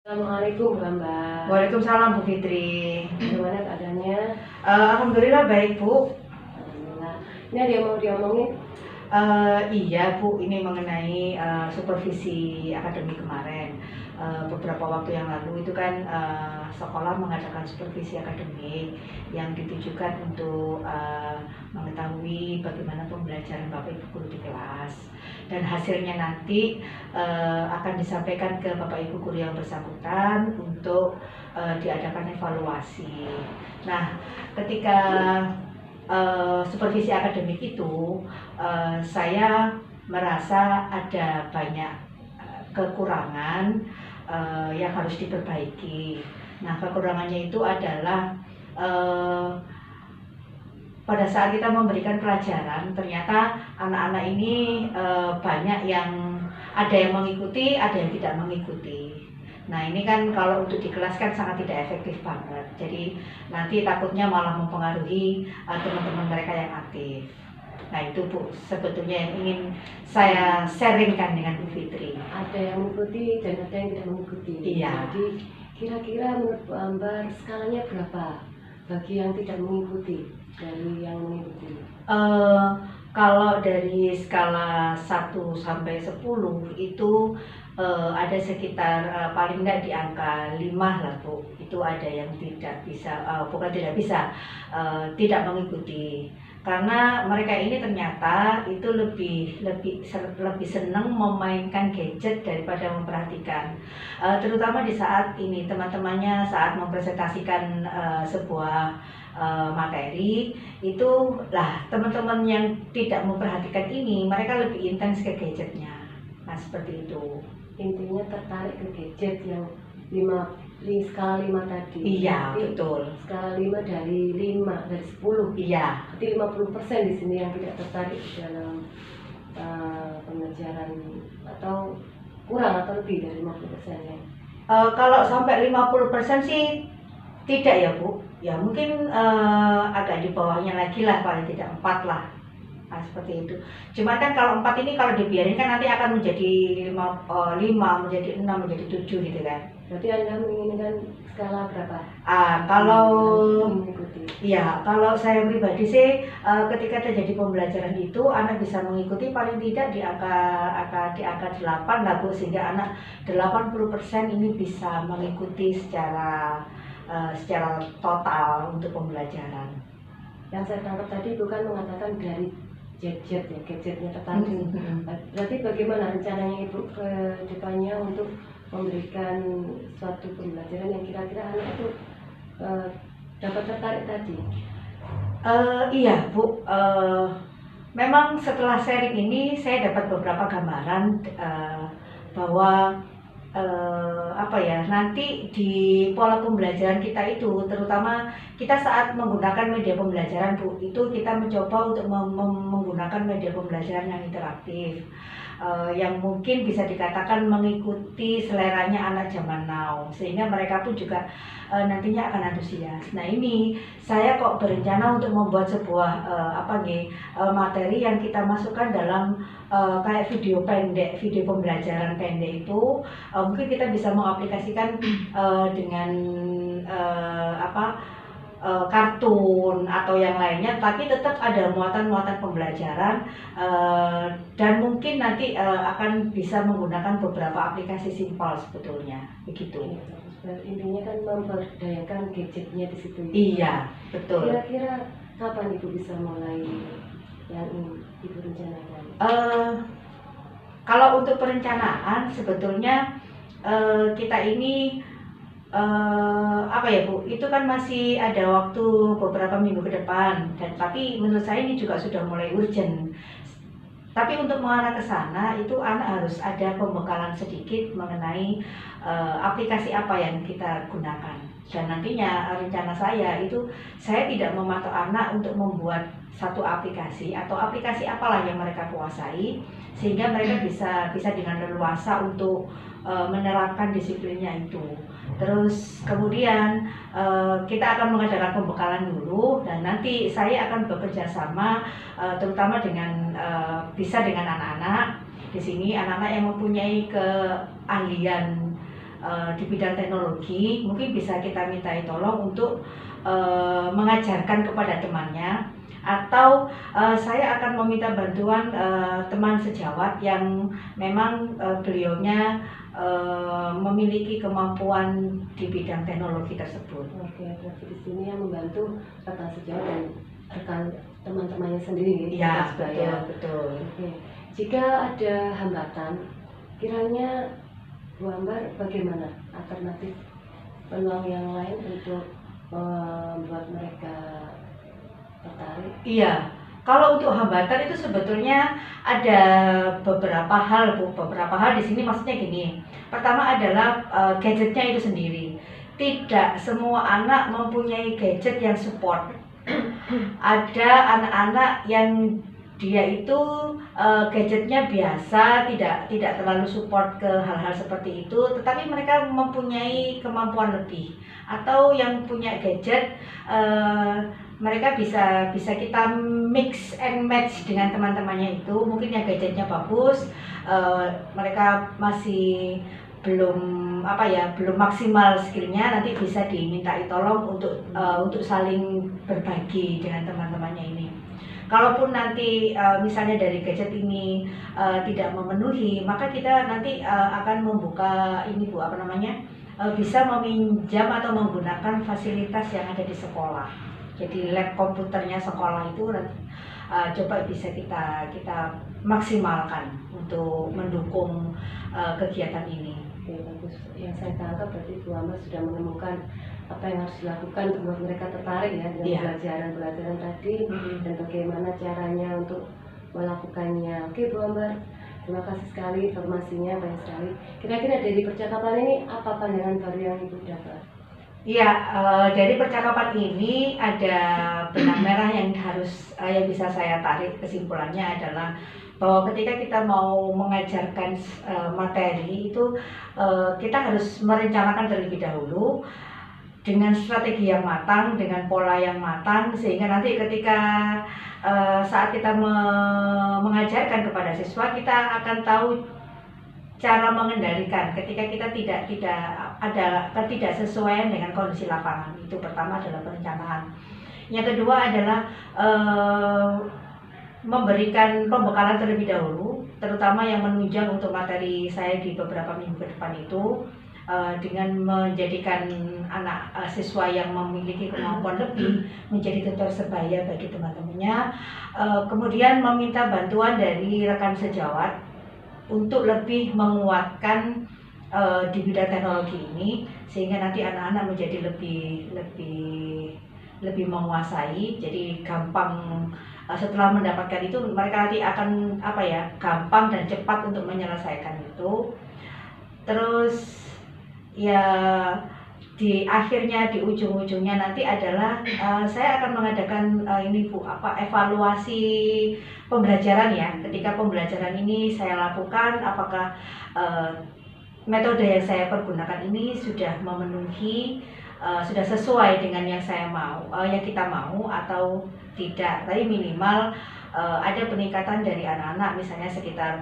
Assalamualaikum Mbak. Waalaikumsalam Bu Fitri. Gimana keadaannya? Alhamdulillah baik Bu. Alhamdulillah. Ini ada yang mau diomongin? Iya Bu, ini mengenai supervisi akademik kemarin. Beberapa waktu yang lalu itu kan sekolah mengadakan supervisi akademik yang ditujukan untuk mengetahui bagaimana pembelajaran Bapak Ibu guru di kelas, dan hasilnya nanti akan disampaikan ke Bapak Ibu guru yang bersangkutan untuk diadakan evaluasi. Nah, ketika supervisi akademik itu saya merasa ada banyak kekurangan yang harus diperbaiki. Nah, kekurangannya itu adalah pada saat kita memberikan pelajaran, ternyata anak-anak ini banyak yang ada yang mengikuti, ada yang tidak mengikuti. Nah, ini kan kalau untuk di kelas kan sangat tidak efektif banget. Jadi nanti takutnya malah mempengaruhi teman-teman mereka yang aktif. Nah, itu Bu, sebetulnya yang ingin saya sharingkan dengan Bu Fitri. Ada yang mengikuti dan ada yang tidak mengikuti. Iya. Jadi kira-kira menurut Bu Ambar skalanya berapa bagi yang tidak mengikuti dari yang mengikuti? Kalau dari skala 1 sampai 10 itu ada sekitar paling nggak di angka 5 lah Bu. Itu ada yang tidak bisa, bukan tidak bisa, tidak mengikuti. Karena mereka ini ternyata itu lebih senang memainkan gadget daripada memperhatikan. Terutama di saat ini teman-temannya saat mempresentasikan sebuah materi itu lah, teman-teman yang tidak memperhatikan ini mereka lebih intens ke gadgetnya. Nah, seperti itu. Intinya tertarik ke gadget yang skala 5 tadi. Iya, jadi, betul. Skala 5 dari 10. Iya. Berarti 50% di sini yang tidak tertarik dalam pengajaran, atau kurang atau lebih dari 50% ya? Kalau sampai 50% sih tidak ya Bu. Ya mungkin agak di bawahnya lagi lah, paling tidak 4 lah. Nah, seperti itu. Cuma kan kalau 4 ini kalau dibiarin kan nanti akan menjadi 5, menjadi 6, menjadi 7 gitu kan. Berarti Anda menginginkan skala berapa? Kalau Mengikuti. ya, kalau saya pribadi sih ketika terjadi pembelajaran itu anak bisa mengikuti paling tidak di angka 8 lah Bu, sehingga anak 80% ini bisa mengikuti secara total untuk pembelajaran. Yang saya tangkap tadi bukan mengatakan dari gadgetnya tertarik. Berarti bagaimana rencananya Ibu ke depannya untuk memberikan suatu pembelajaran yang kira-kira anak itu dapat tertarik tadi? Iya Bu, memang setelah sharing ini saya dapat beberapa gambaran bahwa nanti di pola pembelajaran kita itu, terutama kita saat menggunakan media pembelajaran Bu, itu kita mencoba untuk menggunakan media pembelajaran yang interaktif, yang mungkin bisa dikatakan mengikuti seleranya anak zaman now, sehingga mereka pun juga nantinya akan antusias. Nah, ini saya kok berencana untuk membuat sebuah materi yang kita masukkan dalam kayak video pendek, video pembelajaran pendek itu mungkin kita bisa mengaplikasikan dengan kartun atau yang lainnya, tapi tetap ada muatan-muatan pembelajaran, dan mungkin nanti akan bisa menggunakan beberapa aplikasi simpel sebetulnya, begitu. Intinya kan memberdayakan gadgetnya di situ. Iya, betul. Kira-kira kapan Ibu bisa mulai yang Ibu rencanakan? Kalau untuk perencanaan sebetulnya kita ini Bu, itu kan masih ada waktu beberapa minggu ke depan, dan tapi menurut saya ini juga sudah mulai urgent. Tapi untuk mengarah ke sana itu anak harus ada pembekalan sedikit mengenai aplikasi apa yang kita gunakan. Dan nantinya rencana saya itu saya tidak mematok anak untuk membuat satu aplikasi atau aplikasi apalah yang mereka kuasai, sehingga mereka bisa dengan leluasa untuk menerapkan disiplinnya itu. Terus kemudian kita akan mengadakan pembekalan dulu, dan nanti saya akan bekerja sama terutama dengan bisa dengan anak-anak di sini, anak-anak yang mempunyai keahlian di bidang teknologi, mungkin bisa kita mintai tolong untuk mengajarkan kepada temannya, atau saya akan meminta bantuan teman sejawat yang memang beliaunya memiliki kemampuan di bidang teknologi tersebut. Oke, berarti di sini yang membantu rekan sejawat dan rekan teman-temannya sendiri. Iya, betul, betul. Oke, jika ada hambatan, kiranya Bu Ambar bagaimana alternatif peluang yang lain untuk membuat mereka tertarik? Iya, kalau untuk hambatan itu sebetulnya ada beberapa hal, Bu. Beberapa hal di sini maksudnya gini. Pertama adalah gadgetnya itu sendiri. Tidak semua anak mempunyai gadget yang support. Ada anak-anak yang dia itu gadgetnya biasa, tidak terlalu support ke hal-hal seperti itu, tetapi mereka mempunyai kemampuan lebih. Atau yang punya gadget mereka bisa kita mix and match dengan teman-temannya itu. Mungkin yang gadgetnya bagus, mereka masih belum maksimal skillnya, nanti bisa dimintai tolong untuk saling berbagi dengan teman-temannya ini. Kalaupun nanti misalnya dari gadget ini tidak memenuhi, maka kita nanti akan membuka ini, Bu, bisa meminjam atau menggunakan fasilitas yang ada di sekolah. Jadi lab komputernya sekolah itu coba bisa kita maksimalkan untuk mendukung kegiatan ini. Oke, bagus. Yang saya tangkap berarti Bu Ambar sudah menemukan apa yang harus dilakukan buat mereka tertarik ya dengan pelajaran tadi dan bagaimana caranya untuk melakukannya. Oke, Bu Ambar, terima kasih sekali informasinya, banyak sekali. Kira-kira dari percakapan ini apa pandangan baru yang Ibu dapat? Iya, dari percakapan ini ada benang merah yang bisa saya tarik. Kesimpulannya adalah bahwa ketika kita mau mengajarkan materi itu kita harus merencanakan terlebih dahulu dengan strategi yang matang, dengan pola yang matang, sehingga nanti ketika saat kita mengajarkan kepada siswa, kita akan tahu cara mengendalikan ketika kita tidak ada ketidaksesuaian dengan kondisi lapangan. Itu pertama adalah perencanaan. Yang kedua adalah memberikan pembekalan terlebih dahulu, terutama yang menunjang untuk materi saya di beberapa minggu ke depan itu, dengan menjadikan anak siswa yang memiliki kemampuan lebih menjadi tutor sebaya bagi teman-temannya. Kemudian meminta bantuan dari rekan sejawat untuk lebih menguatkan di bidang teknologi ini, sehingga nanti anak-anak menjadi lebih menguasai. Jadi gampang, setelah mendapatkan itu mereka nanti akan gampang dan cepat untuk menyelesaikan itu. Terus ya di ujung-ujungnya nanti adalah saya akan mengadakan evaluasi pembelajaran ya. Ketika pembelajaran ini saya lakukan, apakah metode yang saya pergunakan ini sudah memenuhi, sudah sesuai dengan yang kita mau atau tidak. Tapi minimal ada peningkatan dari anak-anak, misalnya sekitar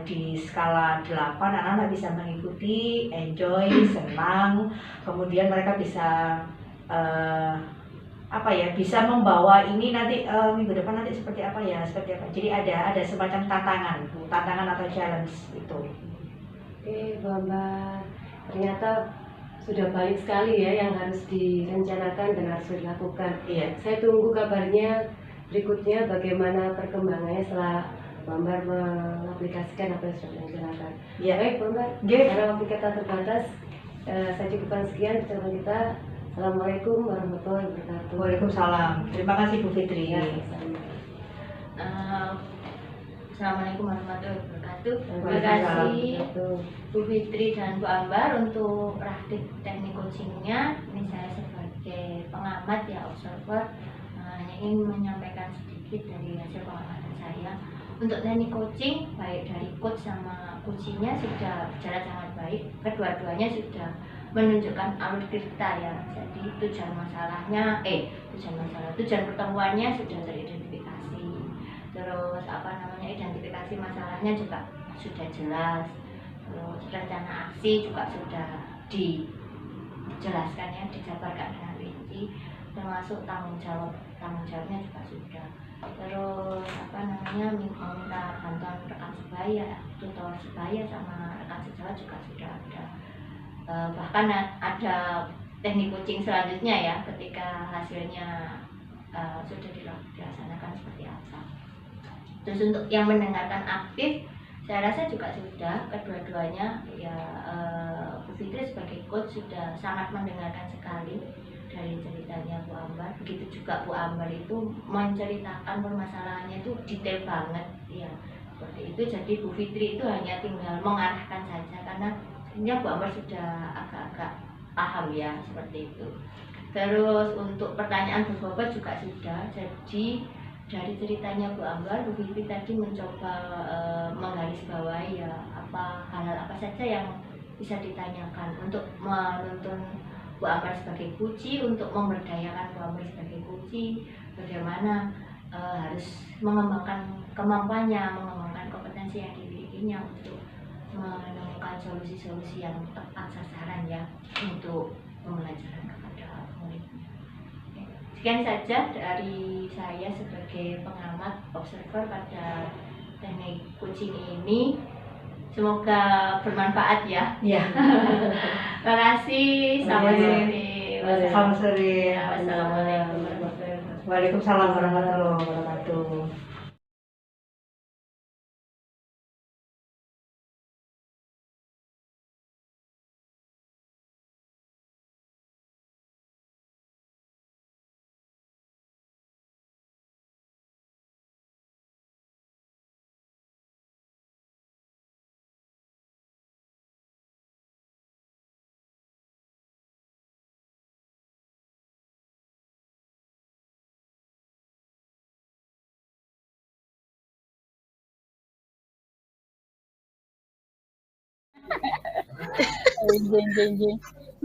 di skala 8 anak-anak bisa mengikuti, enjoy, senang, kemudian mereka bisa bisa membawa ini nanti minggu depan nanti seperti apa. Jadi ada semacam tantangan atau challenge itu. Oke, Bu Ambar, ternyata sudah banyak sekali ya yang harus direncanakan dan harus dilakukan. Iya. Saya tunggu kabarnya berikutnya bagaimana perkembangannya setelah Bu Ambar mengaplikasikan apa yang sudah direncanakan. Iya. Baik, Bu Ambar, karena waktu kita terbatas, saya cukupkan sekian pertemuan kita. Assalamualaikum warahmatullahi wabarakatuh. Waalaikumsalam. Terima kasih Bu Fitri. Ya, Assalamualaikum warahmatullahi wabarakatuh. Terima Waalaikumsalam. kasih Bu Fitri dan Bu Ambar untuk praktik teknik coachingnya. Ini saya sebagai pengamat ya, observer, hanya ingin menyampaikan sedikit dari hasil pengamatan saya. Untuk teknik coaching, baik dari coach sama coachingnya sudah berjalan sangat baik. Kedua-duanya sudah menunjukkan alur cerita ya. Jadi tujuan pertemuannya sudah teridentifikasi. Terus identifikasi masalahnya juga sudah jelas. Terus rencana aksi juga sudah dijelaskan ya, dijabarkan dengan rinci, termasuk tanggung jawabnya juga sudah. Terus meminta bantuan rekan sebaya, tutor sebaya sama rekan sejawat juga sudah ada. Bahkan ada teknik coaching selanjutnya ya, ketika hasilnya sudah dilaksanakan seperti apa. Terus untuk yang mendengarkan aktif, saya rasa juga sudah kedua-duanya ya. Bu Fitri sebagai coach sudah sangat mendengarkan sekali dari ceritanya Bu Ambar. Begitu juga Bu Ambar itu menceritakan permasalahannya itu detail banget ya, seperti itu. Jadi Bu Fitri itu hanya tinggal mengarahkan saja, karena sebenarnya Bu Ambar sudah agak-agak paham ya, seperti itu. Terus untuk pertanyaan Bu Bobot juga sudah. Jadi dari ceritanya Bu Ambar, Bu Fitri tadi mencoba menggarisbawahi ya hal-hal apa saja yang bisa ditanyakan untuk menuntun Bu Ambar sebagai kunci, untuk memberdayakan Bu Ambar sebagai kunci, bagaimana harus mengembangkan kemampuannya, mengembangkan kompetensi yang dimilikinya untuk menemukan solusi-solusi yang tepat sasaran ya untuk pembelajaran kepada muridnya. Sekian saja dari saya sebagai pengamat observer pada teknik coaching ini. Semoga bermanfaat ya. Ya. Terima kasih. Selamat sore. Selamat sore. Assalamualaikum warahmatullahi wabarakatuh. Waalaikumsalam warahmatullahi wabarakatuh.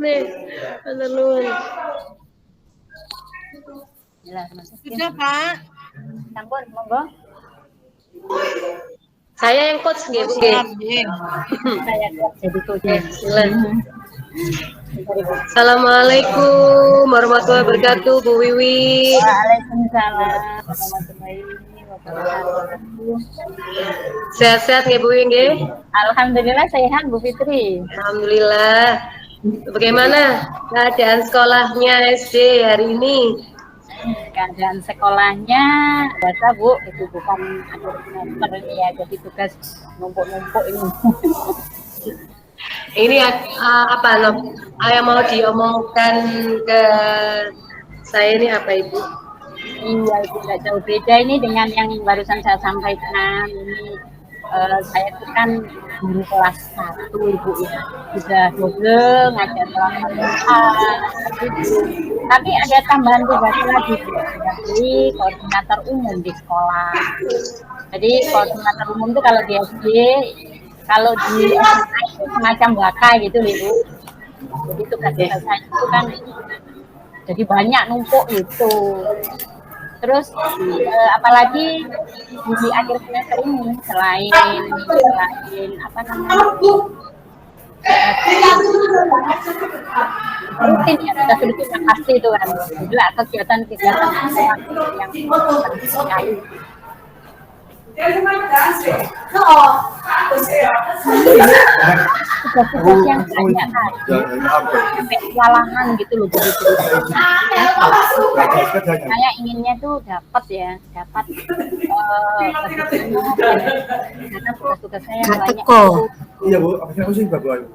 Nih, penerluan. Sudah, Pak. Sampun, monggo. Saya yang coach nggih, Bu. Siap, nggih. Saya jadi coach. Silakan. Assalamualaikum warahmatullahi wabarakatuh, Bu Wiwi. Waalaikumsalam warahmatullahi wabarakatuh. Sehat-sehat nggih, Bu Wiwi nggih? Alhamdulillah sehat Bu Fitri. Alhamdulillah. Bagaimana keadaan sekolahnya SD hari ini? Keadaan sekolahnya biasa Bu, itu bukan akhir semester ini ya, jadi tugas numpuk-numpuk ini. Ini apa yang mau diomongkan ke saya ini apa Ibu? Iya, itu nggak jauh beda ini dengan yang barusan saya sampaikan. Ini saya itu kan guru kelas 1 Ibu ya, sudah double ngajar kelas 1A. Tapi ada tambahan tugas lagi, jadi koordinator umum di sekolah. Jadi koordinator umum itu kalau di SD, kalau di SMA itu semacam wakai gitu Ibu. Jadi tugas saya itu kan jadi banyak numpuk itu. Terus apalagi di akhir semester ini selain apa namanya rutin ya, kita rutin yang pasti itu kan juga kegiatan-kegiatan yang sekali. Tugas-tugas yang banyak kan sampai kewalahan gitu loh begitu. Saya inginnya tuh dapat karena tugas-tugas saya yang banyak itu. Iya Bu, apa sih Bapak?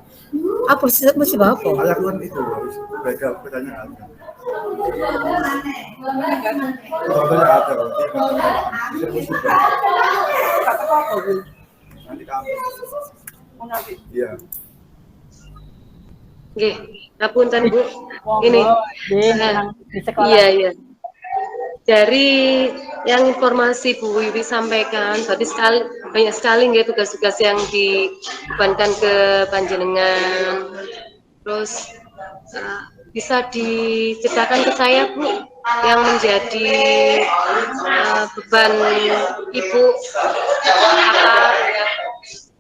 Apa sih masih apa? Ada keluar itu harus beda pertanyaan. Contohnya ada. Nanti kamu. Iya. Nggih, ngapunten Bu. Ini Di sekolah. iya. Dari yang informasi Bu Wiwi sampaikan, berarti banyak sekali nggih tugas-tugas yang dibebankan ke panjenengan. Terus bisa diceritakan ke saya Bu, yang menjadi beban Ibu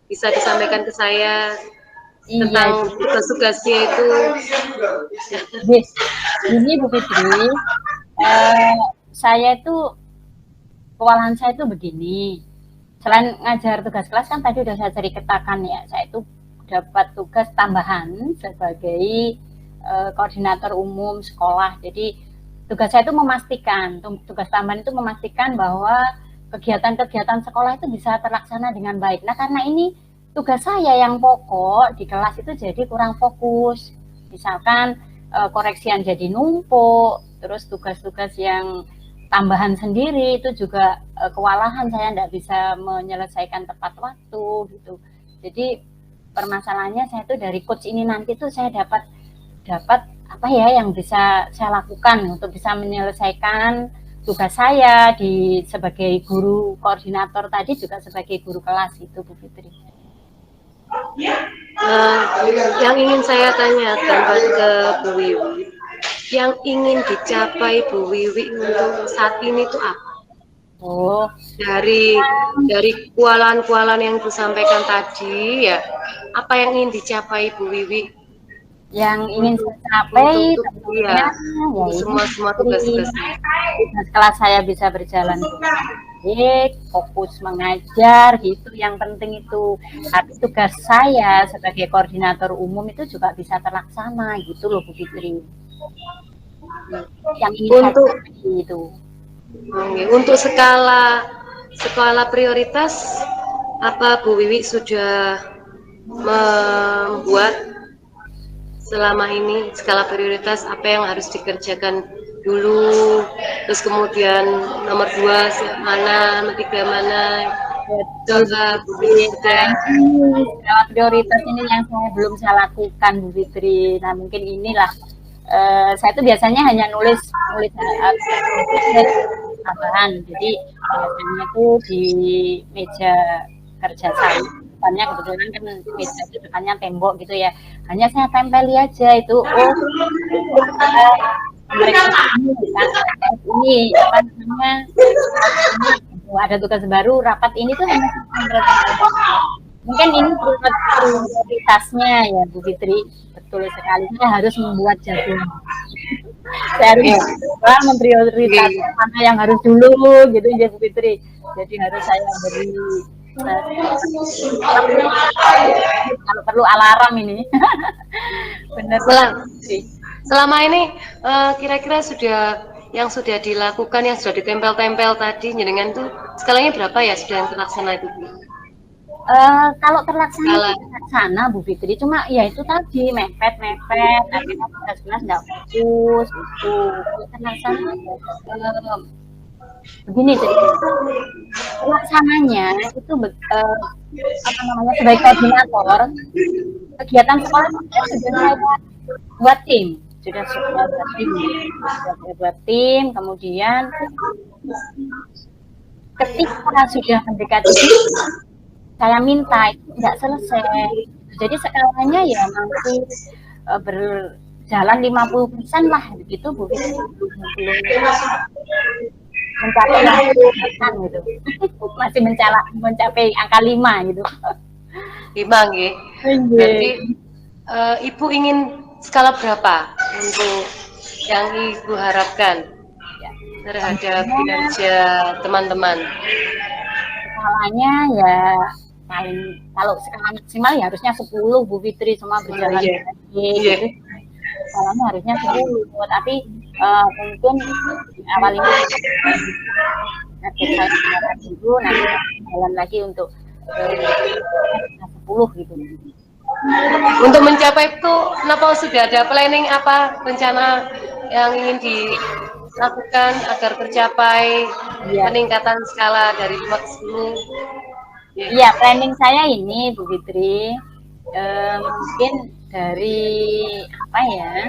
apa bisa disampaikan ke saya Iya, tentang tugas-tugasnya itu. Bis. Ini Bu Fitri, saya itu kewalahan saya itu begini. Selain ngajar tugas kelas kan tadi udah saya ceritakan ya, saya itu dapat tugas tambahan sebagai koordinator umum sekolah. Jadi tugas saya itu memastikan, tugas tambahan itu memastikan bahwa kegiatan-kegiatan sekolah itu bisa terlaksana dengan baik. Nah, karena ini tugas saya yang pokok di kelas itu jadi kurang fokus. Misalkan koreksian jadi numpuk, terus tugas-tugas yang tambahan sendiri itu juga kewalahan, saya tidak bisa menyelesaikan tepat waktu gitu. Jadi permasalahannya saya tuh dari coach ini nanti tuh saya dapat apa ya yang bisa saya lakukan untuk bisa menyelesaikan tugas saya sebagai guru koordinator tadi juga sebagai guru kelas itu Bu Fitri. Yang ingin saya tanyakan ke Bu Wiwi, yang ingin dicapai Bu Wiwi untuk saat ini itu apa? Oh, Dari kualan-kualan yang disampaikan tadi ya, apa yang ingin dicapai Bu Wiwi? yang ingin saya capai Iya, semua tugas-tugas kelas saya bisa berjalan baik, fokus mengajar gitu, yang penting itu. Tapi tugas saya sebagai koordinator umum itu juga bisa terlaksana gitu loh Bu Fitri. Yang ingin Untuk- saya capai itu. Untuk skala prioritas, apa Bu Wiwi sudah membuat selama ini skala prioritas apa yang harus dikerjakan dulu, terus kemudian nomor 2 mana, nomor 3 mana, coba Bu Wiwi sudah. Skala prioritas ini yang saya belum saya lakukan Bu Fitri. Nah mungkin inilah saya tuh biasanya hanya nulis tambahan. Jadi biasanya tuh di meja kerja saya, depannya kebetulan kan meja itu depannya tembok gitu ya. Hanya saya tempeli aja itu. Mereka ini apa namanya? Ada tugas baru, rapat ini tuh hanya mungkin ini prioritasnya ya Bu Fitri, betul sekali. Saya harus membuat jadwal. Saya harus memprioritaskan mana yang harus dulu gitu ya Bu Fitri. Jadi harus saya beri kalau perlu alarm ini. Benar. Selama ini kira-kira yang sudah dilakukan, yang sudah ditempel-tempel tadi jenengan tuh skalanya berapa ya sudah yang terlaksana itu Bu? Kalau terlaksana Bu Fitri, cuma ya itu tadi mepet, akhirnya tugas-tugas nggak fokus itu. Terlaksana begini jadi pelaksananya itu apa namanya sebagai koordinator kegiatan sekolah sudah saya buat tim, buat tim, kemudian ketika sudah mendekati saya minta itu nggak selesai. Jadi skalanya ya masih berjalan 50% lah begitu Bu. Belum mencapai gitu. Masih mencapai angka 5 gitu. 5 nggih. Berarti Ibu ingin skala berapa untuk yang Ibu harapkan terhadap kinerja teman-teman? Skalanya ya paling kalau skala maksimal ya harusnya 10 Bu Fitri, semua berjalan gitu. Skalanya harusnya 10, tapi mungkin awal ini saya dulu nanti jalan lagi untuk 10 gitu. Untuk mencapai itu, kenapa sudah ada planning apa rencana yang ingin dilakukan agar tercapai peningkatan skala dari 5 ke 10? Iya, planning saya ini Bu Fitri mungkin dari apa ya?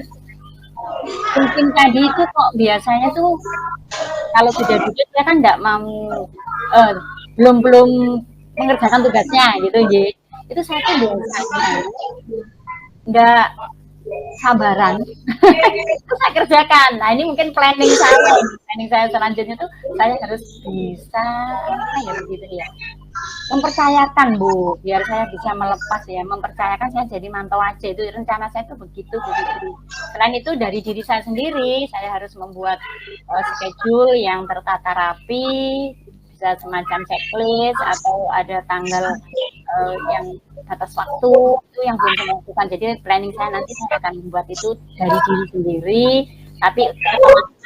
Mungkin tadi itu kok biasanya tuh kalau sudah duduk saya kan nggak mau belum mengerjakan tugasnya gitu ya. Itu saya tuh biasanya sabaran. Itu saya kerjakan. Nah ini mungkin planning saya selanjutnya tuh saya harus bisa apa ya begitu ya, mempercayakan Bu, biar saya bisa melepas ya, mempercayakan saya jadi mantau aja, itu rencana saya tuh begitu. Selain itu dari diri saya sendiri, saya harus membuat schedule yang tertata rapi, bisa semacam checklist atau ada tanggal yang batas waktu itu yang belum saya lakukan. Jadi planning saya nanti saya akan membuat itu dari diri sendiri, tapi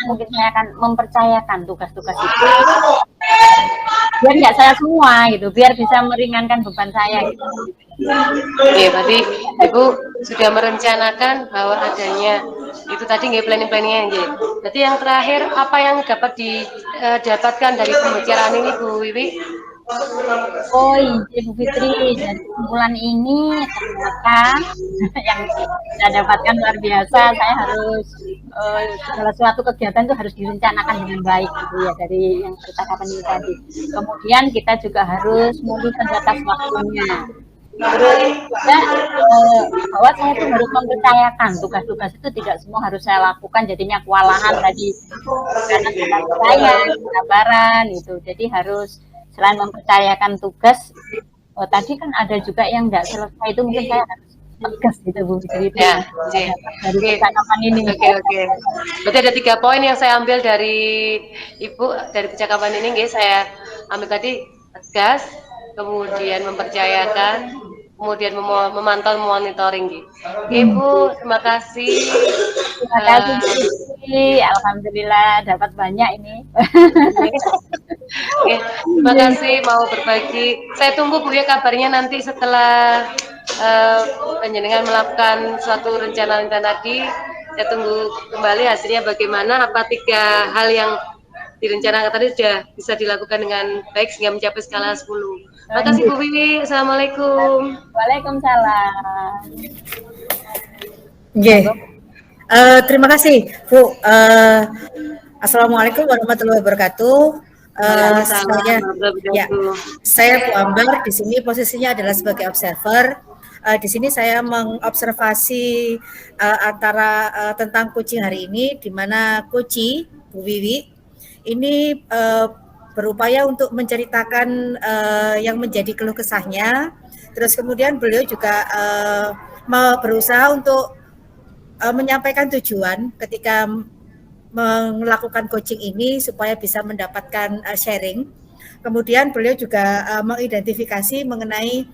mungkin saya akan mempercayakan tugas-tugas itu biar nggak saya semua gitu, biar bisa meringankan beban saya gitu. Oke, berarti Ibu sudah merencanakan bahwa adanya itu tadi nggak planning-planningnya nggih. Berarti yang terakhir apa yang dapat didapatkan dari pembicaraan ini Bu Wiwi? Oh iya Bu Fitri, dari kumpulan ini ternyata yang saya dapatkan luar biasa. Saya harus segala suatu kegiatan itu harus direncanakan dengan baik gitu ya, dari yang percakapan ini tadi. Kemudian kita juga harus memiliki batas waktunya. Terus juga bahwa saya itu harus mempercayakan tugas-tugas itu tidak semua harus saya lakukan, jadinya kewalahan tadi karena tidak percaya, kesabaran itu. Jadi harus selain mempercayakan tugas, tadi kan ada juga yang tidak selesai, itu mungkin saya harus tegas gitu Bu. Jadi Ya, dari percakapan ini. Oke. Berarti ada 3 poin yang saya ambil dari Ibu dari percakapan ini, nggih. Saya ambil tadi tegas, kemudian mempercayakan, kemudian memantau, monitoring, nggih. Ibu, terima kasih. Terima kasih Bu Fitri. Alhamdulillah dapat banyak ini. Oke, terima kasih mau berbagi. Saya tunggu Bu ya kabarnya nanti setelah penjenengan melakukan suatu rencana tadi. Saya tunggu kembali hasilnya bagaimana, apa 3 hal yang direncanakan tadi sudah bisa dilakukan dengan baik sehingga mencapai skala 10. Terima kasih Bu Wiwi. Assalamualaikum. Waalaikumsalam. Oke. Terima kasih Bu. Assalamualaikum warahmatullahi wabarakatuh. Saya Bu Ambar, di sini posisinya adalah sebagai observer. Di sini saya mengobservasi tentang coaching hari ini, di mana Koci Bu Wiwi ini berupaya untuk menceritakan yang menjadi keluh kesahnya. Terus kemudian beliau juga berusaha untuk menyampaikan tujuan ketika melakukan coaching ini supaya bisa mendapatkan sharing. Kemudian beliau juga mengidentifikasi mengenai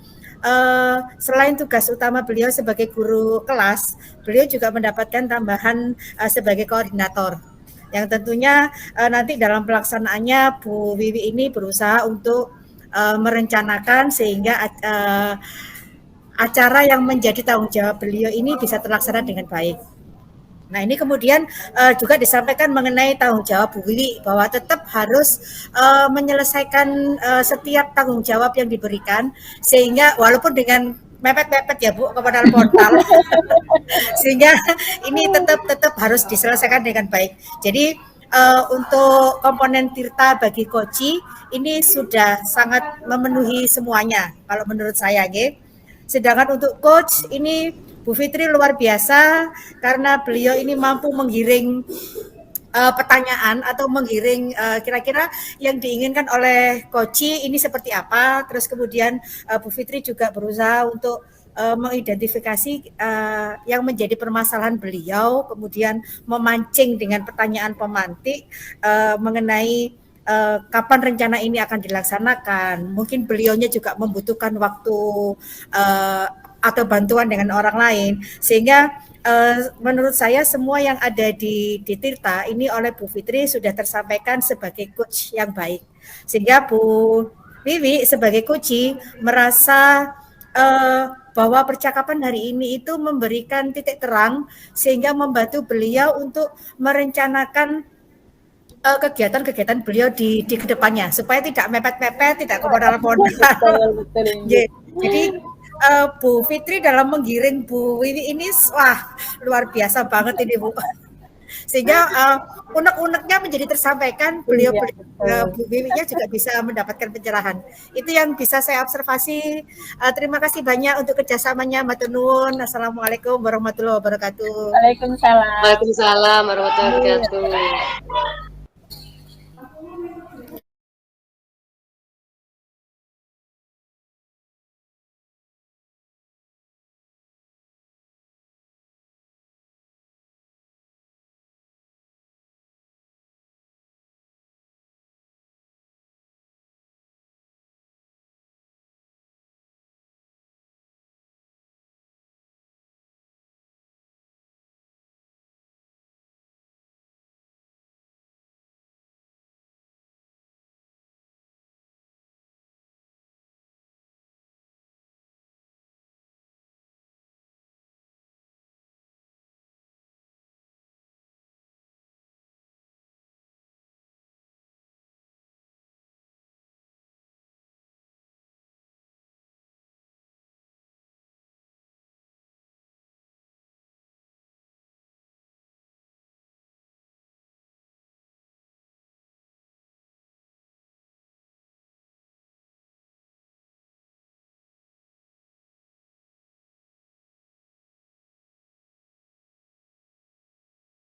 selain tugas utama beliau sebagai guru kelas, beliau juga mendapatkan tambahan sebagai koordinator. Yang tentunya nanti dalam pelaksanaannya Bu Wiwi ini berusaha untuk merencanakan sehingga acara yang menjadi tanggung jawab beliau ini bisa terlaksana dengan baik. Nah ini kemudian juga disampaikan mengenai tanggung jawab Bu Wiwi bahwa tetap harus menyelesaikan setiap tanggung jawab yang diberikan, sehingga walaupun dengan mepet-mepet ya Bu kepada portal sehingga ini tetap harus diselesaikan dengan baik. Jadi untuk komponen Tirta bagi Koci ini sudah sangat memenuhi semuanya kalau menurut saya, nggih. Sedangkan untuk coach ini Bu Fitri luar biasa karena beliau ini mampu menggiring pertanyaan atau menggiring kira-kira yang diinginkan oleh Koci ini seperti apa. Terus kemudian Bu Fitri juga berusaha untuk mengidentifikasi yang menjadi permasalahan beliau, kemudian memancing dengan pertanyaan pemantik mengenai kapan rencana ini akan dilaksanakan. Mungkin beliaunya juga membutuhkan waktu atau bantuan dengan orang lain, sehingga menurut saya semua yang ada di Tirta ini oleh Bu Fitri sudah tersampaikan sebagai coach yang baik, sehingga Bu Wiwi sebagai coach merasa bahwa percakapan hari ini itu memberikan titik terang sehingga membantu beliau untuk merencanakan kegiatan-kegiatan beliau di kedepannya supaya tidak mepet-mepet, tidak kemodal-modal. Jadi Bu Fitri dalam menggiring Bu Wiwi ini wah luar biasa banget ini Bu. Sehingga unek-uneknya menjadi tersampaikan, beliau Iya, betul. Bu Wiwinya juga bisa mendapatkan pencerahan. Itu yang bisa saya observasi. Terima kasih banyak untuk kerjasamanya, matur nuwun. Assalamualaikum warahmatullahi wabarakatuh. Waalaikumsalam. Waalaikumsalam warahmatullahi wabarakatuh.